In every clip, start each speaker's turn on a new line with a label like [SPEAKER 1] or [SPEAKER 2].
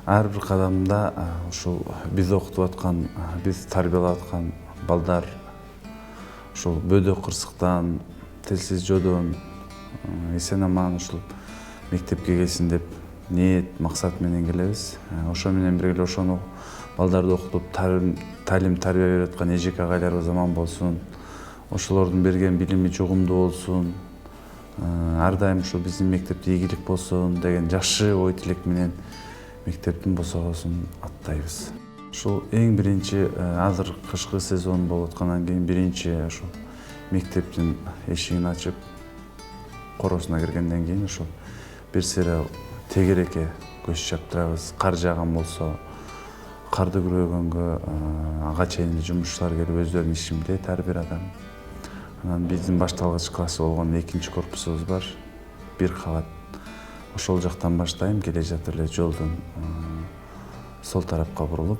[SPEAKER 1] ар бир кадамда ушул биз окутуп аткан, биз тарбиялап аткан балдар ушул бөдө кырсыктан, тилсиз жодон эсен аман ушул мектепке келсин деп ниет, максат менен келебиз. Ошо менен бирге ошону балдарды окутуп, талим тарбия берип аткан эжеке агайларыбыз аман болсун. Ошолордун берген билими жугумдуу болсун. Ар дайым ушул биздин мектепте ийгилик болсун деген жакшы ой тилек менен мектептин босогосун аттайбыз. Ушул эң биринчи азыр кышкы сезон болуп аткандан кийин биринчи ушул мектептин эшигин ачып коросуна киргенден кийин ушул бир сыйра тегеrekке көз чаптырабыз. Кар жааган болсо карды күрөгөнгө ага чейин жумушчулар келип өздөрүнүн ишин билет ар бир адам. Анан биздин башталгыч классы болгон экинчи корпусубуз бар. Бир кабат. Ошол жактан баштайм, келе жатып эле жолдун сол тарапка бурулуп.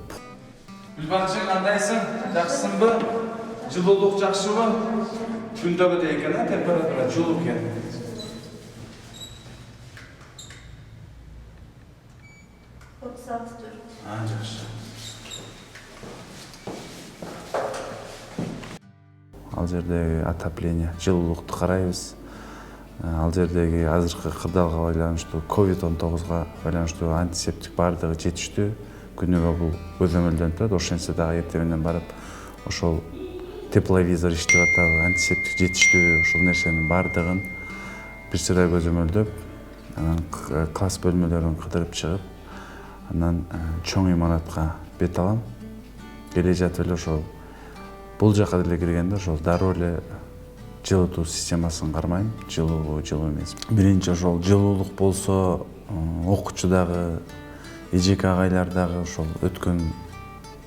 [SPEAKER 2] Гүлбанчы, кандайсың? Жакшысыңбы? Жылуулук жакшыбы? Күндөгүдөй экен, температура жылуу экен. Жакшы.
[SPEAKER 1] Ал жердеги отопление, жылуулукту карайбыз. Ал жердеги азыркы кырдаалга байланыштуу COVID-19 байланыштуу антисептик баардыгы жетиштүү. Күнүгө бул көзөмөлдөнүп турат. Ошентсе дагы эртең менен барып ошол тепловизор иштеп атабы, антисептик жетиштүү, ошол нерсенин баардыгын бир сыйра көзөмөлдөп, анан класс бөлмөлөрүн кыдырып чыгып, анан чоң имаратка бет алам. Келе жатып эле ошол бул жака деле киргенде ошол дароо эле жылытуу системасын кармайм, жылуу эмес. Биринчи ошол жылуулук болсо, окуучу дагы, эжеке агайлар дагы ошол өткөн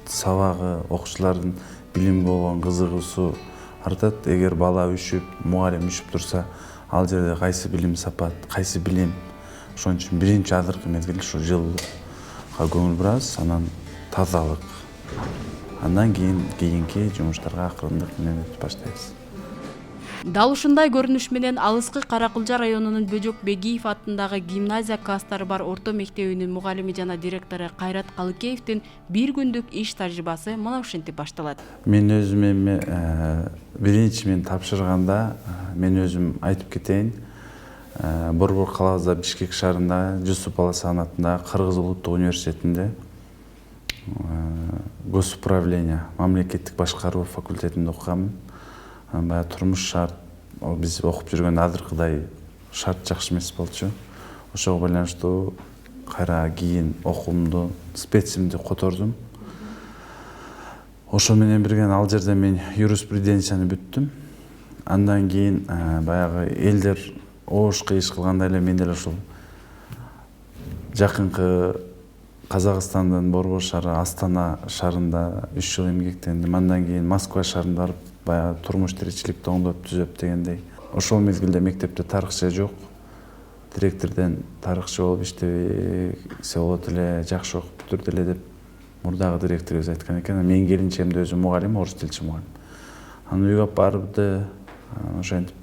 [SPEAKER 1] сабагы, окуучулардын билимге болгон кызыгуусу артат. Эгер бала үшүп, мугалим үшүп турса, ал жерде кайсы билим сапат, кайсы билим. Ошон үчүн биринчи азыркы мезгил ушу жылуулукка көңүл бурабыз, анан тазалык. Андан кийинки жумуштарга акырындык менен өтүп баштайбыз.
[SPEAKER 3] Дал ушундай көрүнүш менен Алыскы Каракулжа районунун Бөжөк Бегиев аттындагы гимназия класстары бар орто мектебинин мугалими жана директору Кайрат Калыкеевдин бир күндүк иш тажрыйбасы мына ушинтип башталат.
[SPEAKER 1] Мен өзүм эми биринчи мен тапшырганда мен өзүм айтып кетейин. Борбор калабызда Бишкек шаарында Жусуп Аласан атындагы Кыргыз улуттук университетинде госуправление, мамлекеттик башкаруу факультетинде окуганмын. Баягы турмуш шарт, биз окуп жүргөн азыркыдай шарт жакшы эмес болчу. Ошого байланыштуу кайра кийин окуумду, специмди котордум. Ошо менен бирге ал жерде мен юриспруденцияны бүттүм. Андан кийин баягы элдер оош кыйыш кылгандай эле мен деле ошол жакынкы Казакстандын Борбор шаары Астана шаарында 3 жыл эмгектендим. Андан кийин Москва шаарында барып баягы турмуш тиричиликти оңдоп түзөп дегендей. Ошол мезгилде мектепте тарыхча жок. Директордон тарыхчы болуп иштесе болот эле, жакшы окуп бүтүрдү эле деп мурдагы директорубуз айткан экен. Менин келинчегим өзү мугалим, орус тилчи мугалим. Аны үйгө алып барып ошентип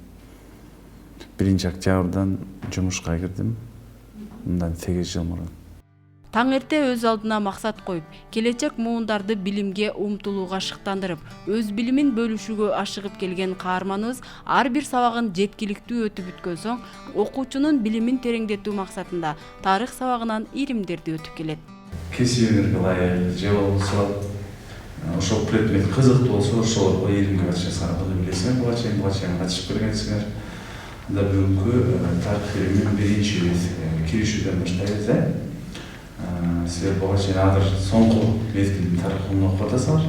[SPEAKER 1] 1-октябрдан жумушка кирдим. Мындан 8 жыл мурун.
[SPEAKER 3] Таң эрте өз алдына максат коюп, келечек муундарды билимге умтулууга шыктандырып, өз билимин бөлүшүүгө ашыгып келген каарманыбыз ар бир сабагын жеткиликтүү өтүп бүткөн соң, окуучунун билимин тереңдетүү максатында тарых сабагынан иримдерди өтүп келет.
[SPEAKER 1] Кесибиңерге ылайык же болбосо ошол предмет кызыктуу болсо ошол иримге катышасыңар, буну билесиңер, буга чейин катышып келгенсиңер. Анда бүгүнкү тарых илимин биринчи киришүүдөн баштайбыз. Силер буга чейин азыр соңку мезгилдин тарыхын окуп атасыңар.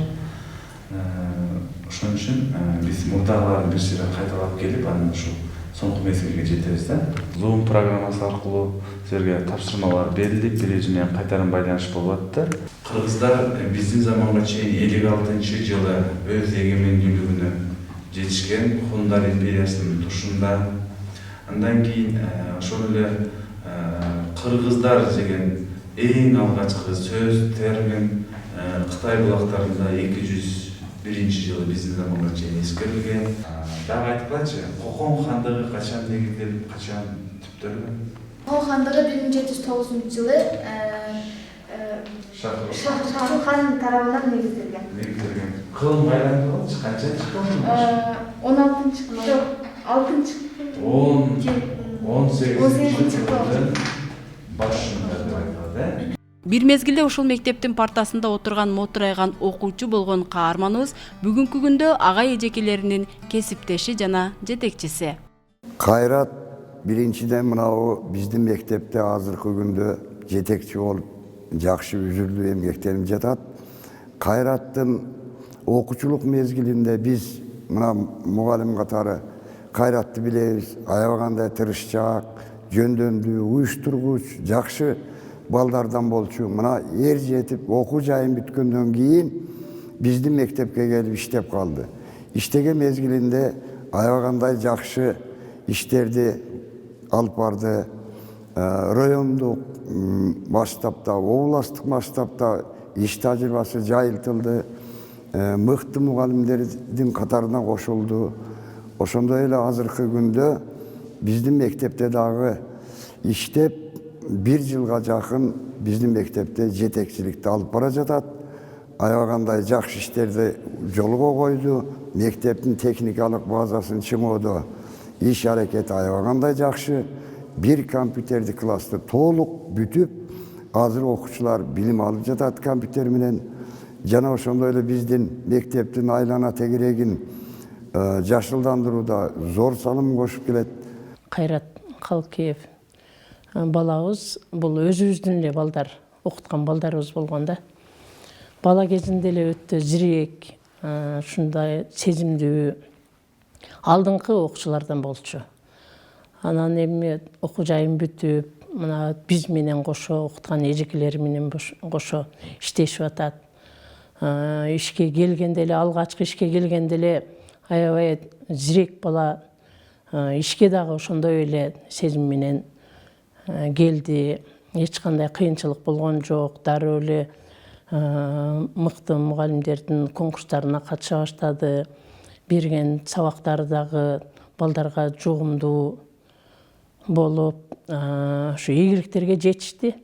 [SPEAKER 1] Ошон үчүн биз мурдагыларын бир сыйра кайталап келип, анан ушул соңку мезгилге жетебиз да. Zoom программасы аркылуу силерге тапшырмалар берилип, бири менен кайтарым байланыш болуп атты. Кыргыздар биздин заманга чейин 56-жылы өз эгемендүүлүгүнө жетишкен, Хундар империясынын тушунда. Андан кийин ошол эле кыргыздар деген эң алгачкы сөз термин Кытай булактарында 201-жылы биздин заманга чейин эскерилген. Дагы айткылачы, Кокон хандыгы качан негизделип, качан түптөлгөн?
[SPEAKER 4] Кокон хандыгы 1709-жылы Шаһрхан тарабынан негизделген.
[SPEAKER 2] Негизделген. Кылым байланды болчу, канча чыккан?
[SPEAKER 4] 16-чы, жок, 6-чы.
[SPEAKER 2] 18-жылдын башында деп айтылат,
[SPEAKER 3] Бир мезгилде ушул мектептин партасында отурган мотурайган окуучу болгон каарманыбыз бүгүнкү күндө агай эжекелеринин кесиптеши жана жетекчиси.
[SPEAKER 5] Кайрат биринчиден мынау биздин мектепте азыркы күндө жетекчи болуп жакшы үзүлдүү эмгектерин жатат. Кайраттын окуучулук мезгилинде биз мына мугалим катары Кайратты билебиз, аябагандай тырышчаак, жөндөмдүү, уюштургуч, жакшы балдардан болчу. Мына эр жетип окуу жайын бүткөндөн кийин биздин мектепке келип иштеп калды. Иштеген мезгилинде аябагандай жакшы иштерди алып барды. Райондук масштабта, областтык масштабта иш тажрыйбасы жайылтылды. Мыкты мугалимдердин катарына кошулду. Ошондой эле азыркы күндө биздин мектепте дагы иштеп 1 жылга жакын биздин мектепте жетекчиликти алып бара жатат. Аябагандай жакшы иштерди жолго койду. Мектептин техникалык базасын чыңоодо иш аракети аябагандай жакшы. Bir компьютерди классты толук бүтүп, азыр окуучулар билим алып жатат компьютер менен. Жана ошондой эле биздин мектептин айлана тегерегин жашылдандырууда зор салым кошуп келет.
[SPEAKER 6] Кайрат Калкеев балабыз бул өзүбүздүн эле балдар, окуткан балдарыбыз болгон да. Бала кезинде эле өтө зирек, ушундай сезимдүү алдыңкы окуучулардан болчу. Анан эми окуу жайын бүтүп, мына биз менен кошо окуткан эжекелери менен кошо иштешип атат. Ишке келгенде эле, алгачкы ишке келгенде эле аябай зирек бала, ишке дагы ошондой эле сезим менен келди. Эч кандай кыйынчылык болгон жок. Дароо эле мыкты мугалимдердин конкурстарына катыша баштады. Берген сабактары дагы балдарга жугумдуу болуп, ушу ийгиликтерге жетишти.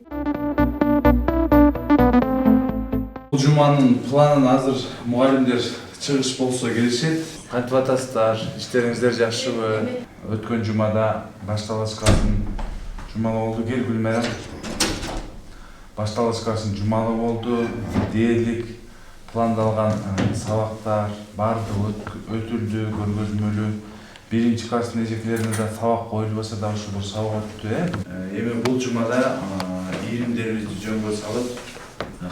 [SPEAKER 2] Бул жуманын планын азыр мугалимдер чыгыш болсо келишет. Кантип атасыздар? Иштериңиздер жакшыбы? Өткөн жумада башталышкасын жумалы болду. Кел Гүлмайра. Башталышкасын жумалы болду. Дээрлик пландалган сабактар баардыгы өтүлдү, көргөзмөлүү. Биринчи класстын эжекелерине да сабак коюлбаса да ушул сабак өттү. Эми бул жумада ийримдерибизди жөнгө салып,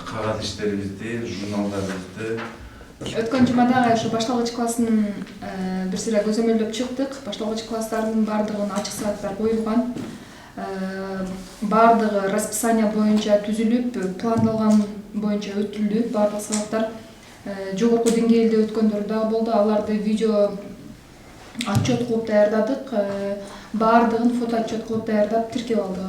[SPEAKER 2] кагаз иштерибизди, журналдарыбызды
[SPEAKER 7] өткөн жумада ушу башталгыч класстын бир сыйра көзөмөлдөп чыктык. Башталгыч класстардын баардыгына ачык сааттар коюлган. Баардыгы расписание боюнча түзүлүп, пландалган боюнча өтүлдү. Баардык сабактар жогорку деңгээлде өткөндөр дагы болду. Аларды видео отчет кылып даярдадык. Баардыгын фото отчет кылып даярдап тиркеп алдык.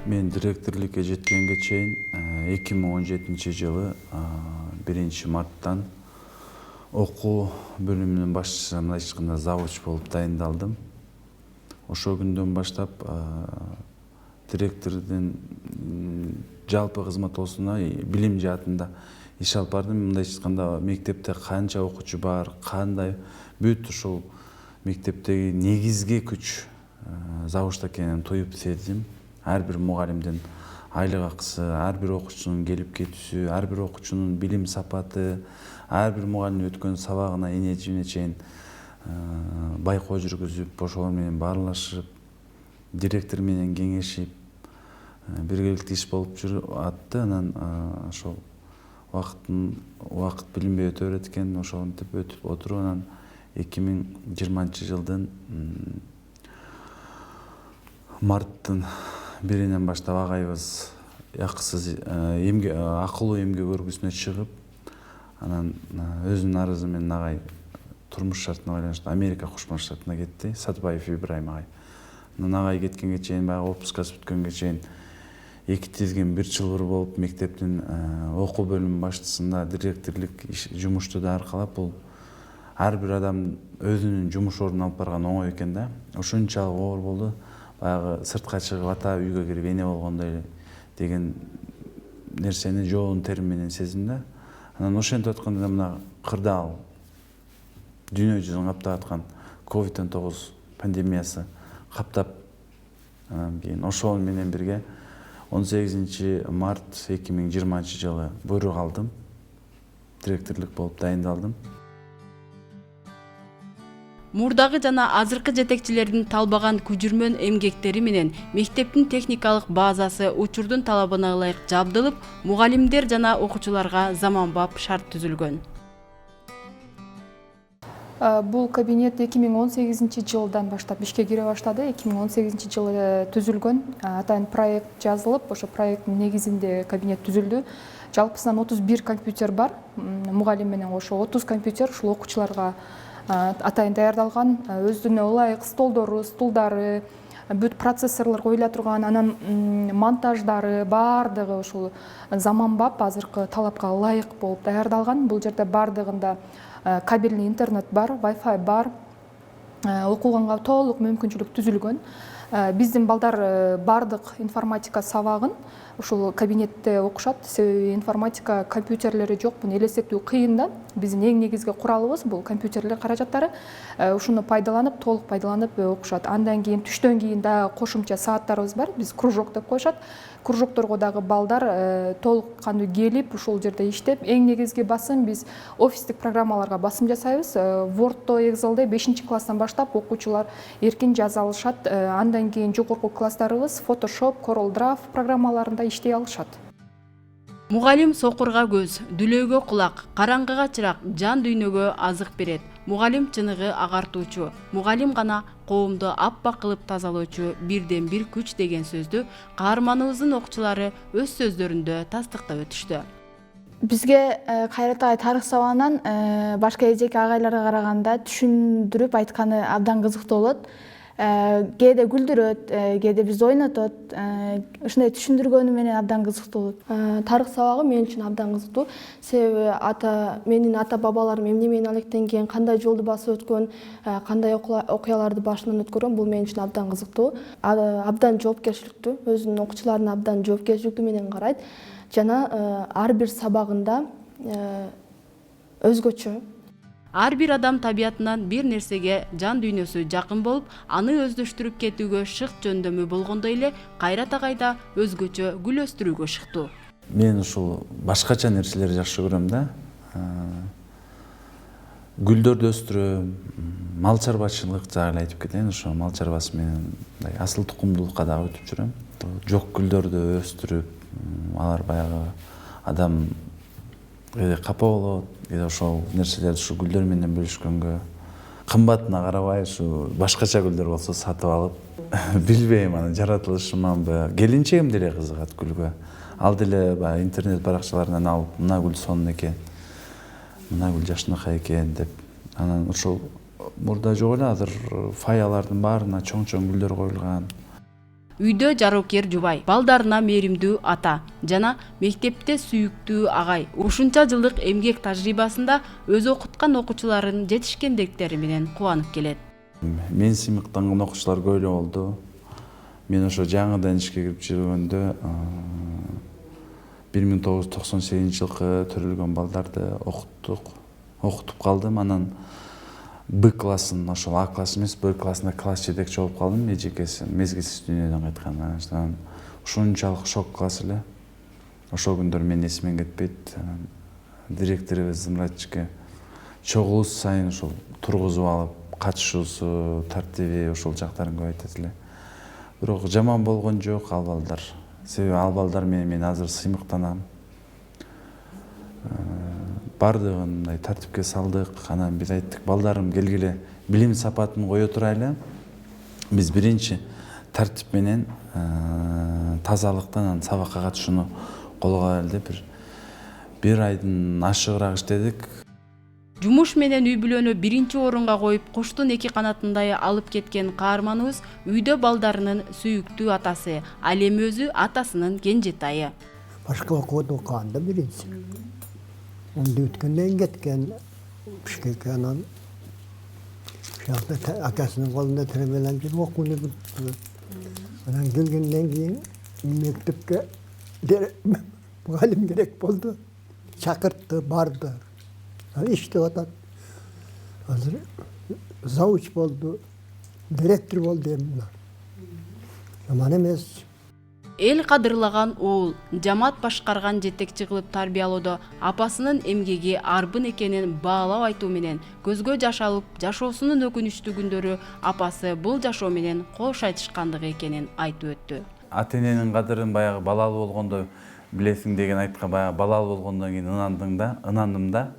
[SPEAKER 1] Мен директорлукка жеткенге чейин 2017 жылы 1 марттан окуу бөлүмүнүн башчысы, мындайча айтканда завуч болуп дайындалдым. Ошол күндөн баштап директордун жалпы кызматосуна билим жаатында иш алып бардым. Мындайча айтканда мектепте канча окуучу бар, кандай бүт ушул мектептеги негизги күч завучта экенин туюп сездим. Ар бир мугалимдин айлык акысы, ар бир окуучунун келип кетүүсү, ар бир окуучунун билим сапаты, ар бир мугалим өткөн сабагына эне-жибине чейин байкоо жүргүзүп, ошол менен баарлашып, директор менен кеңешип, биргеликте иш болуп жүрүп атты. Анан ошол убакыт билинбей өтө берет экен, ошентип өтүп отуруп, анан 2020 жылдын марттын 1-нен баштап агайыбыз акысыз акылуу эмгек өргүсүнө чыгып, анан өзүнүн арызы менен агай турмуш шартына байланыштуу Америка Кошмо Штатына кетти. Сатыбаев Ибрайым агай. Анан агай кеткенге чейин, баягы отпускасы бүткөнгө чейин 2 тизгин 1 жылбыр болуп мектептин окуу бөлүмү баштыгында директорлук жумушту да аркалап, бул ар бир адам өзүнүн жумуш ордуна алып барган оңой экен да. Ошончалык оор болду. Баягы сыртка чыгып ата үйгө кирип эне болгондой деген нерсени жоон терим менен сездим да. Анан ошентип атканда мына кырдаал дүйнө жүзүн каптап аткан COVID-19 пандемиясы каптап, анан кийин ошол менен бирге 18 март 2020 жылы буйрук алдым. Директорлук болуп дайындалдым.
[SPEAKER 3] Мурдагы жана азыркы жетекчилердин талбаган күжүрмөн эмгектери менен мектептин техникалык базасы учурдун талабына ылайык жабдылып, мугалимдер жана окуучуларга заманбап шарт түзүлгөн.
[SPEAKER 7] Бул кабинет 2018 жылдан баштап ишке кире баштады. 2018 жылы түзүлгөн. Атайын проект жазылып, ошо проекттин негизинде кабинет түзүлдү. Жалпысынан 31 компьютер бар. Мугалим менен кошо 30 компьютер ушул окуучуларга атайын даярдалган. Өзүнө ылайык столдору, стулдары, бүт процессорлор коюла турган, анан монтаждары баардыгы ушул заманбап азыркы талапка ылайык болуп даярдалган. Бул жерде баардыгында кабельный интернет бар, Wi-Fi бар, окуганга толук мүмкүнчүлүк түзүлгөн. Биздин балдар баардык информатика сабагын ушул кабинетте окушат. Себеби информатика компьютерлери жок, буну элестетүү кыйын да. Биздин эң негизги куралыбыз бул компьютерлер каражаттары. Ушуну пайдаланып, толук пайдаланып окушат. Андан кийин түштөн кийин дагы кошумча сааттарыбыз бар. Биз кружок деп коюшат. Кружокторго дагы балдар толук кандуу келип, ушул жерде иштеп, эң негизги басым биз офистик программаларга басым жасайбыз. Word'то, Excel'де 5-класстан баштап окуучулар эркин жаза алышат. Андан кийин жогорку класстарыбыз Photoshop, CorelDRAW программаларында иштей алышат.
[SPEAKER 3] Мугалим сокурга көз, дүлөөгө кулак, караңгыга чырак, жан дүйнөгө азык берет. Мугалим чыныгы агартуучу, мугалим гана коомду аппак кылып тазалоочу бирден бир күч деген сөздү каарманыбыздын окуучулары өз сөздөрүндө тастыктап өтүштү.
[SPEAKER 8] Бизге Кайрат агай тарых сабагынан башка эжеке агайларга караганда түшүндүрүп айтканы абдан кызыктуу болот. Кээде күлдүрөт, кээде бизди ойнотот. Ушундай түшүндүргөнү менен абдан кызыктуу болот.
[SPEAKER 9] Тарых сабагы мен үчүн абдан кызыктуу. Себеби менин ата бабаларым эмне менен алектенген, кандай жолду басып өткөн, кандай окуяларды башынан өткөргөн, бул мен үчүн абдан кызыктуу. Абдан жоопкерчиликтүү, өзүнүн окуучуларына абдан жоопкерчиликтүү менен карайт. Жана ар бир сабагында өзгөчө.
[SPEAKER 3] Ар бир адам табиятынан бир нерсеге жан дүйнөсү жакын болуп, аны өздөштүрүп кетүүгө шык жөндөмү болгондой эле Кайрат агай да өзгөчө гүл өстүрүүгө шыктуу.
[SPEAKER 1] Мен ушул башкача нерселерди жакшы көрөм да. Гүлдөрдү өстүрөм, мал чарбачылык жагы айтып кетейин. Ошо мал чарбасы менен асыл тукумдуулукка дагы өтүп жүрөм. Жок гүлдөрдү өстүрүп, алар баягы адам капа болот. Ошол нерселерди ушу гүлдөр менен бөлүшкөнгө, кымбатына карабай ушу башкача гүлдөр болсо сатып алып, билбейм аны жаратылышыманбы, келинчегим деле кызыгат гүлгө. Ал деле баягы интернет баракчаларынан алып, мына гүл сонун экен, мына гүл жашынакай экен деп. Анан ошол мурда жок эле, азыр фаялардын баарына чоң-чоң гүлдөр коюлган.
[SPEAKER 3] Үйдө жарокер жубай, балдарына мээримдүү ата жана мектепте сүйүктүү агай ушунча жылдык эмгек тажрыйбасында өз окуткан окуучуларын жетишкендиктери менен кубанып келет.
[SPEAKER 1] Мен сыймыктанган окуучулар көп эле болду. Мен ошо жаңыдан ишке кирип жүргөндө 1998 жылкы төрөлгөн балдарды окутуп калдым. Анан Б классын, ошол А класс эмес, Б классында класс жетекчи болуп калдым, эжекеси мезгилсиз дүйнөдөн кайткан. Ушунчалык шок класс эле. Ошол күндөр менин эсимден кетпейт. Директорубуз Зымратчике чогулуш сайын ошол тургузуп алып, катышуусу, тартиби ошол жактарын көп айтат эле. Бирок жаман болгон жок ал балдар. Себеби ал балдар менен мен азыр сыймыктанам. Бардыгын тартипке салдык. Анан биз айттык, балдарым келгиле, билим сапатын кое турайлы. Биз биринчи тартип менен тазалыктан сабакка катышууну колго алайлы деп бир айдын ашыгыраак иштедик.
[SPEAKER 3] Жумуш менен үй бүлөнү биринчи орунга коюп, куштун эки канатындай алып кеткен каарманыбыз үйдө балдарынын сүйүктүү атасы, ал эми өзү атасынын кенжетайы.
[SPEAKER 10] Башка окууда окуганда биринчи. Онду өткөндөн кеткен Бишкекке анан шахта атасынын колунда тербелен жүрүп окууну бүттү. Анан келгенден кийин мектепке мугалим керек болду. Чакыртты, барды. İşte adam. Hazır zavuç oldu, direktör oldu emler. Zaman emez.
[SPEAKER 3] Эл кадырлаган уул, жамаат башкарган жетекчи кылып тарбиялоодо апасынын эмгеги арбын экенин баалап айтуу менен көзгө жаш алып, жашоосунун өкүнүчтүү күндөрү апасы бул жашоо менен кош айтышкандыгы экенин айтып өттү.
[SPEAKER 1] Ата эненин кадырын баягы балалуу болгондо билесиң деген айтка баягы балалуу болгондон кийин ынандым да.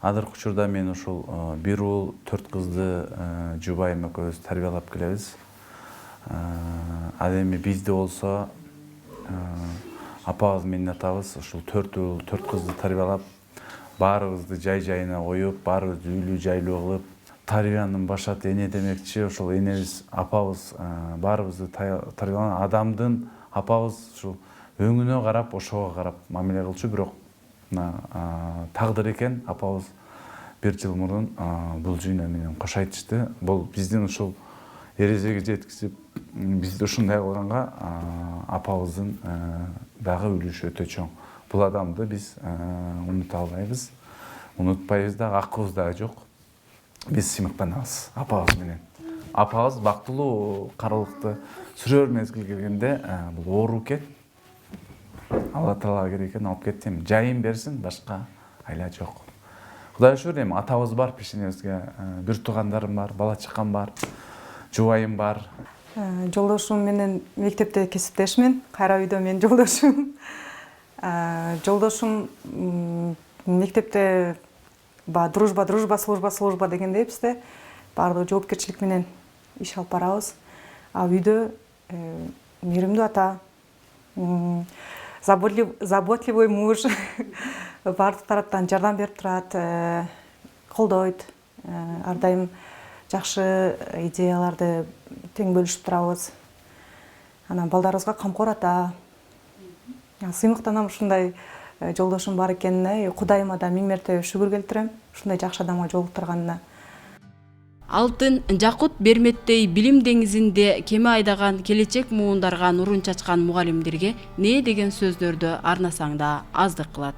[SPEAKER 1] Азыркы учурда мен ушул бир уул, 4 кызды жубайым экөөбүз тарбиялап келебиз. Ал эми бизде болсо апабыз менен атабыз ушул 4 уул, 4 кызды тарбиялап, баарыбызды жай-жайына коюп, баарыбызды үйлүү жайлуу кылып, тарбиянын башаты эне демекчи, ошол энебиз, апабыз баарыбызды тарбиялаган адамдын апабыз ушул өңүнө карап, ошого карап мамиле кылчу, бирок тагдыр экен. Апабыз бир жыл мурун бул жүйнө менен кош айтышты. Бул биздин ушул эрежеге жеткизип, бизди ушундай кылганга апабыздын дагы үлүшү өтө чоң. Бул адамды биз унута албайбыз, унутпайбыз дагы, акыбыз дагы жок. Биз сыймыктанабыз апабыз менен. Апабыз бактылуу карылыкты сүрөр мезгил келгенде бул оору экен. Алла Таала керек экен, алып кетсем, жайын берсин, башка айла жок. Кудай шүгүр, эми атабыз бар, пешенебизге бир туугандарым бар, бала чакам бар, жубайым бар.
[SPEAKER 11] Жолдошум менен мектепте кесиптешмин, кайра үйдө менин жолдошум. Жолдошум мектепте дружба, служба дегендей бизде баардыгы жоопкерчилик менен иш алып барабыз. А үйдө мээримдүү ата, заботливый муж, бардык тараптан жардам берип турат, колдойт, ар дайым жакшы идеяларды тең бөлүшүп турабыз. Анан балдарыбызга камкор ата. Сыймыктанам ушундай жолдошум бар экенине, Кудайыма да 1000 мерте шүгүр келтирем, ушундай жакшы адамга жолуктурганына.
[SPEAKER 3] Алтын Жакут Берметтей билим деңизинде кеме айдаган келечек муундарга нурун чачкан мугалимдерге не деген сөздөрдү арнасаң да аздык кылат.